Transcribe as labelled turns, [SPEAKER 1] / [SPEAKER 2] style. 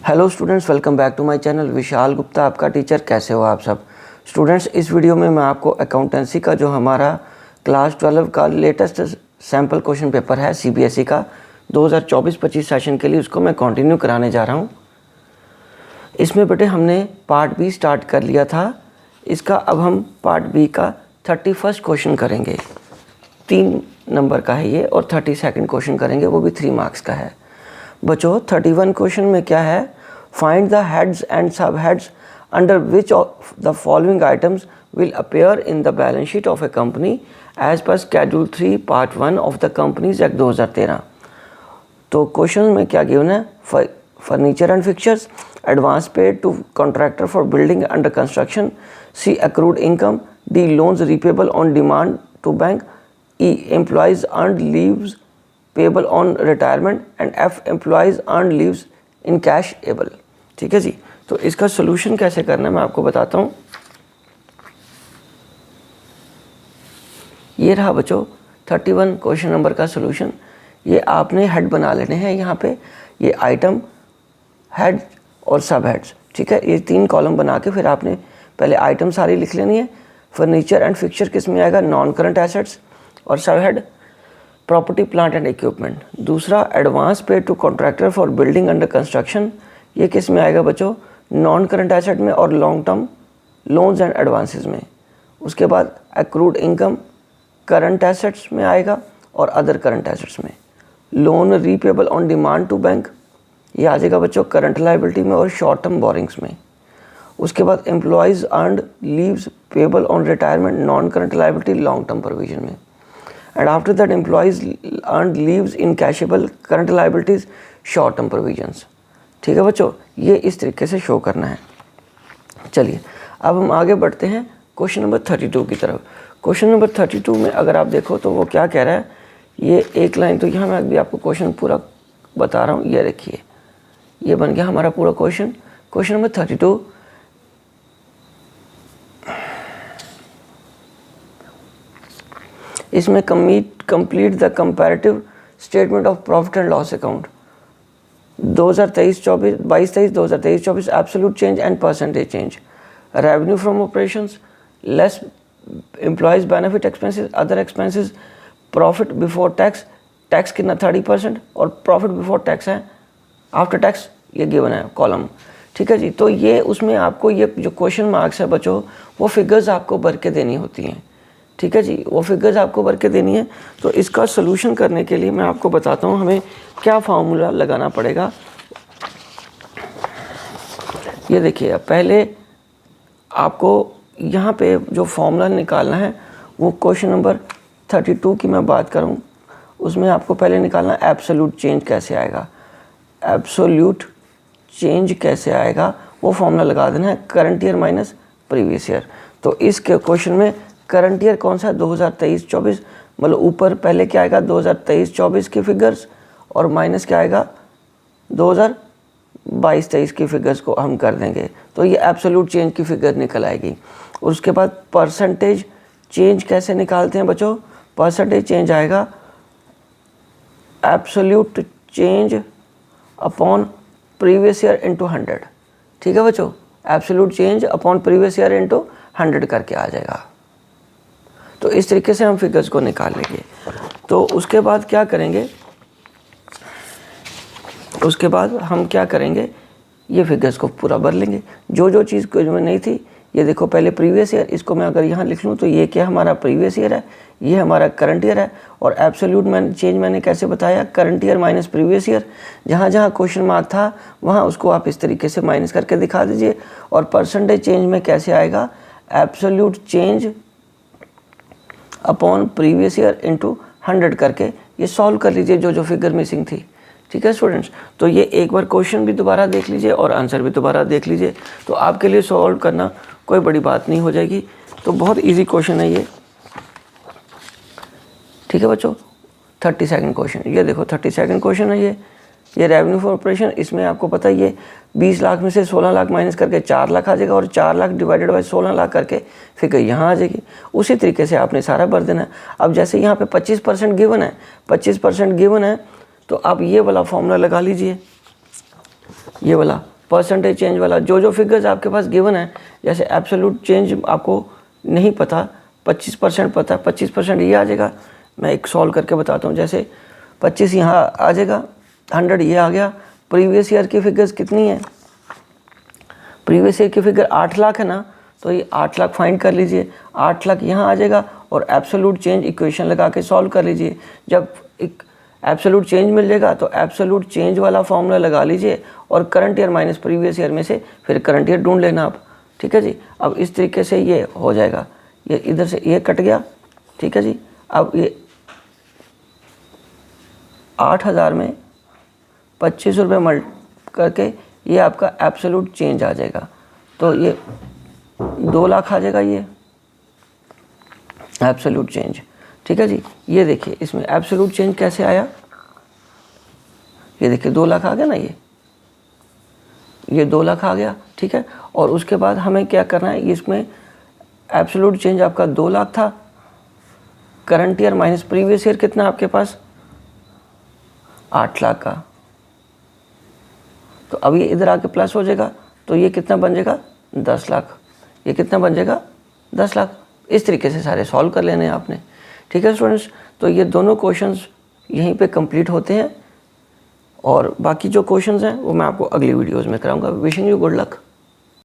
[SPEAKER 1] Hello students, welcome back to my channel. Vishal Gupta आपका teacher. कैसे हो आप सब स्टूडेंट्स? इस वीडियो में मैं आपको अकाउंटेंसी का जो हमारा क्लास 12 का लेटेस्ट सैम्पल क्वेश्चन पेपर है सीबीएसई का 2024-25 सेशन के लिए, उसको मैं कंटिन्यू कराने जा रहा हूँ। इसमें बेटे हमने पार्ट बी स्टार्ट कर लिया था। इसका अब हम पार्ट बी का 31 क्वेश्चन करेंगे। 3 नंबर का है ये, और 32 क्वेश्चन करेंगे, वो भी 3 मार्क्स का है। बच्चों 31 क्वेश्चन में क्या है? Find the heads and sub heads under which of the following items will appear in the balance sheet of a company as per schedule 3 part 1 of the companies act 2013। तो question में क्या given है? Furniture and fixtures, advance paid to contractor for building under construction, C accrued income, D loans repayable on demand to bank, E employees earned leaves payable on retirement, and F employees earn leaves in cash able. ठीक है जी। तो इसका solution कैसे करना है मैं आपको बताता हूँ। ये रहा बच्चों 31 क्वेश्चन नंबर का सोल्यूशन। ये आपने हेड बना लेने हैं यहाँ पे, ये आइटम, हेड और सब हेड्स। ठीक है, ये 3 कॉलम बना के फिर आपने पहले आइटम सारी लिख लेनी है। फर्नीचर एंड फिक्चर किस में आएगा? Non current assets. और sub head property plant and equipment. दूसरा advance paid to contractor for building under construction, ये किस में आएगा बच्चों? नॉन करंट एसेट में और long term loans and advances में। उसके बाद एक्रूड इनकम करंट एसेट्स में आएगा और अदर करंट एसेट्स में। Loan repayable on demand to bank, ये आ जाएगा बच्चों करंट लाइबिलिटी में और शॉर्ट टर्म बोरिंग्स में। उसके बाद employees earned leaves payable on retirement, non current liability long term provision में। And after that employees earned leaves in cashable current liabilities short term provisions। ठीक है बच्चों, ये इस तरीके से शो करना है। चलिए अब हम आगे बढ़ते हैं क्वेश्चन नंबर 32 की तरफ। क्वेश्चन नंबर 32 में अगर आप देखो तो वो क्या कह रहा है, ये एक लाइन, तो यहाँ मैं अभी आपको क्वेश्चन पूरा बता रहा हूँ। ये देखिए, ये बन गया हमारा पूरा क्वेश्चन। क्वेश्चन नंबर 32, इसमें complete the comparative statement of profit and loss account 2023-24, 22-23, 2023-24 absolute change and percentage change, revenue from operations less employees benefit expenses, other expenses, profit before tax, tax कितना 30%, और प्रॉफिट बिफोर टैक्स है after tax, ये given है column. ठीक है जी। तो ये उसमें आपको ये जो क्वेश्चन मार्क्स है बच्चों, वो फिगर्स आपको भर के देनी होती हैं। ठीक है जी, वो फिगर्स आपको भर के देनी है। तो इसका सोल्यूशन करने के लिए मैं आपको बताता हूँ हमें क्या फार्मूला लगाना पड़ेगा। ये देखिए, पहले आपको यहाँ पे जो फार्मूला निकालना है वो क्वेश्चन नंबर 32 की मैं बात करूँ, उसमें आपको पहले निकालना एब्सोल्यूट चेंज कैसे आएगा। एब्सोल्यूट चेंज कैसे आएगा वो फार्मूला लगा देना है, current year minus previous year. तो इस क्वेश्चन में करंट ईयर कौन सा है? 2023-24, मतलब ऊपर पहले क्या आएगा 2023-24 की फिगर्स, और माइनस क्या आएगा 2022-23 की फिगर्स को हम कर देंगे, तो ये एब्सोल्यूट चेंज की फिगर निकल आएगी। उसके बाद परसेंटेज चेंज कैसे निकालते हैं बच्चों? परसेंटेज चेंज आएगा absolute change upon previous year into 100। ठीक है बच्चों, absolute change upon previous year into 100 करके आ जाएगा। तो इस तरीके से हम फिगर्स को निकाल लेंगे। तो उसके बाद क्या करेंगे, उसके बाद हम क्या करेंगे, ये फिगर्स को पूरा भर लेंगे। जो जो चीज़ कुछ में नहीं थी, ये देखो पहले प्रीवियस ईयर, इसको मैं अगर यहाँ लिख लूँ तो ये क्या हमारा प्रीवियस ईयर है, ये हमारा करंट ईयर है। और एब्सोल्यूट चेंज मैंने कैसे बताया? Current year minus previous year. जहाँ जहाँ क्वेश्चन मार्क था वहाँ उसको आप इस तरीके से माइनस करके दिखा दीजिए। और परसेंटेज चेंज में कैसे आएगा? Absolute change upon previous year into 100 करके ये सॉल्व कर लीजिए जो जो फिगर मिसिंग थी। ठीक है स्टूडेंट्स, तो ये एक बार क्वेश्चन भी दोबारा देख लीजिए और आंसर भी दोबारा देख लीजिए, तो आपके लिए सॉल्व करना कोई बड़ी बात नहीं हो जाएगी। तो बहुत इजी क्वेश्चन है ये। ठीक है बच्चों, 32 क्वेश्चन, ये देखो 32 क्वेश्चन है ये रेवेन्यू फॉर ऑपरेशन। इसमें आपको पता है ये 20 लाख में से 16 लाख माइनस करके 4 लाख आ जाएगा, और 4 लाख डिवाइडेड बाय 16 लाख करके फिगर यहाँ आ जाएगी। उसी तरीके से आपने सारा भर देना है। अब जैसे यहाँ पे 25% गिवन है, 25% गिवन है, तो आप ये वाला फॉर्मूला लगा लीजिए, ये वाला परसेंटेज चेंज वाला, जो जो फिगर्स आपके पास गिवन है, जैसे एब्सोल्यूट चेंज आपको नहीं पता, 25% पता, 25% ये आ जाएगा। मैं एक सॉल्व करके बताता हूँ। जैसे 25 यहाँ आ जाएगा, 100 ये आ गया। प्रीवियस ईयर की फिगर्स कितनी है? प्रीवियस ईयर की फिगर 8 लाख है ना, तो ये 8 लाख फाइंड कर लीजिए। 8 लाख यहाँ आ जाएगा और एब्सोल्यूट चेंज इक्वेशन लगा के सॉल्व कर लीजिए। जब एक एब्सोल्यूट चेंज मिल जाएगा तो एब्सोल्यूट चेंज वाला फॉर्मूला लगा लीजिए और current year minus previous year में से फिर करंट ईयर ढूंढ लेना आप। ठीक है जी। अब इस तरीके से ये हो जाएगा, ये इधर से ये कट गया। ठीक है जी। अब ये 8000 में 25 रुपये मल्ट करके ये आपका एब्सोल्यूट चेंज आ जाएगा। तो ये 2 लाख आ जाएगा, ये एब्सोल्यूट चेंज। ठीक है जी। ये देखिए इसमें एब्सोल्यूट चेंज कैसे आया, ये देखिए 2 लाख आ गया ना, ये 2 लाख आ गया। ठीक है। और उसके बाद हमें क्या करना है, इसमें एब्सोल्यूट चेंज आपका 2 लाख था, current year minus previous year कितना आपके पास 8 लाख का। तो अब ये इधर आके प्लस हो जाएगा, तो ये कितना बन जाएगा 10 लाख। ये कितना बन जाएगा 10 लाख। इस तरीके से सारे सॉल्व कर लेने हैं आपने। ठीक है स्टूडेंट्स, तो ये दोनों क्वेश्चंस यहीं पे कंप्लीट होते हैं और बाकी जो क्वेश्चंस हैं वो मैं आपको अगली वीडियोस में कराऊंगा। Wishing you good luck.